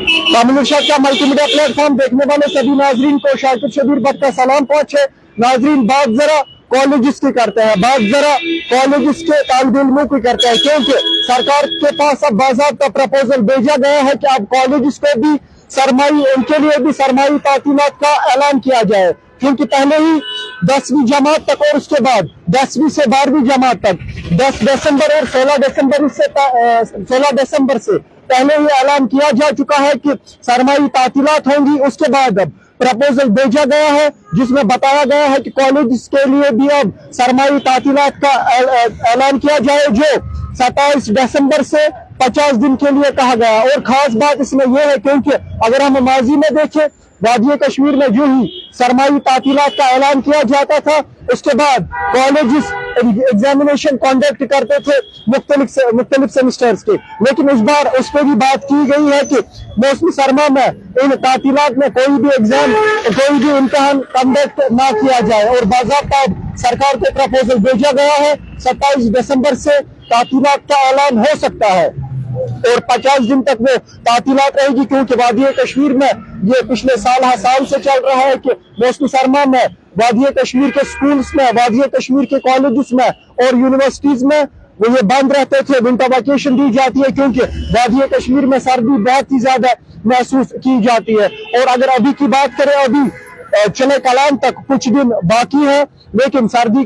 तामिल इरशाद का multi media platform देखने वाले सभी नाजरीन को शाकिर शबीर भट्ट का सलाम पहुंचे। नाजरीन, बात जरा कॉलेजेस की करते हैं, बात जरा कॉलेजेस के तालिब इल्मों की करते हैं, क्योंकि सरकार के पास अब बाज़ाब्ता प्रपोजल भेजा गया है कि अब कॉलेजेस को भी सरमाई, उनके लिए भी सरमाई तातीलात का ऐलान किया जाए, क्योंकि पहले ही 10वीं जमात तक और उसके बाद 10वीं से 12वीं जमात तक 10 दिसंबर और 16 दिसंबर से पहले ही ऐलान किया जा चुका है कि सरमाई तातीलात होंगी। उसके बाद अब प्रपोजल भेजा गया है जिसमें बताया गया है कि कॉलेज के लिए भी अब सरमाई तातीलात का ऐलान किया जाए, जो 27 दिसंबर से 50 दिन के लिए कहा गया। और खास बात इसमें यह है क्योंकि अगर हम माजी में देखें, वादी कश्मीर में जो ही सरमाई तातीलात का ऐलान किया जाता था, उसके बाद कॉलेजेस एग्जामिनेशन कंडक्ट करते थे मुख्तलिफ सेमिस्टर्स के, लेकिन इस बार उस पर भी बात की गई है कि मौसमी सरमा में इन तातीलात में कोई भी एग्जाम, कोई भी इम्तिहान कंडक्ट ना किया जाए। और बाज़ाब्ता सरकार को प्रपोजल भेजा गया है, 27 दिसंबर से तातीलात का ऐलान हो सकता है और 50 दिन तक वो तातीलात रहेगी, क्योंकि वादी कश्मीर में ये पिछले साल से चल रहा है कि मौसमी सरमा में वादी कश्मीर के स्कूल्स में, वादी कश्मीर के कॉलेजेस में और यूनिवर्सिटीज में वो ये बंद रहते थे, विंटर वेकेशन दी जाती है, क्योंकि वादी कश्मीर में सर्दी बहुत ही ज्यादा महसूस की जाती है। और अगर अभी की बात करें, अभी चले कलाम तक कुछ दिन बाकी है, लेकिन सर्दी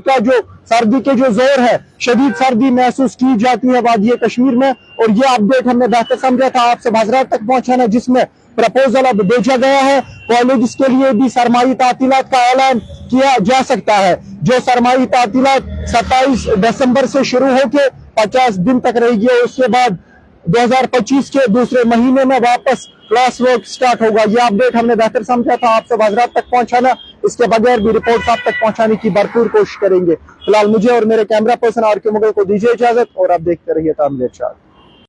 के जो जोर है, शदीद सर्दी महसूस की जाती है वादी कश्मीर में। और ये अपडेट हमने बेहतर समझा था आपसे हज़रात तक पहुंचाना, जिसमें प्रपोजल अब भेजा गया है, कॉलेज के लिए भी सरमाई तातीलात का ऐलान किया जा सकता है, जो सरमाई तातीलात 27 दिसंबर से शुरू होकर 50 दिन तक रहेगी और उसके बाद 2025 के दूसरे महीने में वापस क्लास वर्क स्टार्ट होगा। ये अपडेट हमने बेहतर समझा था आपसे हज़रात तक पहुंचाना, इसके बगैर भी रिपोर्ट आप तक पहुंचाने की भरपूर कोशिश करेंगे। फिलहाल मुझे और मेरे कैमरा पर्सन आर के मुगल को दीजिए इजाजत और आप देखते रहिए तामिल इरशाद।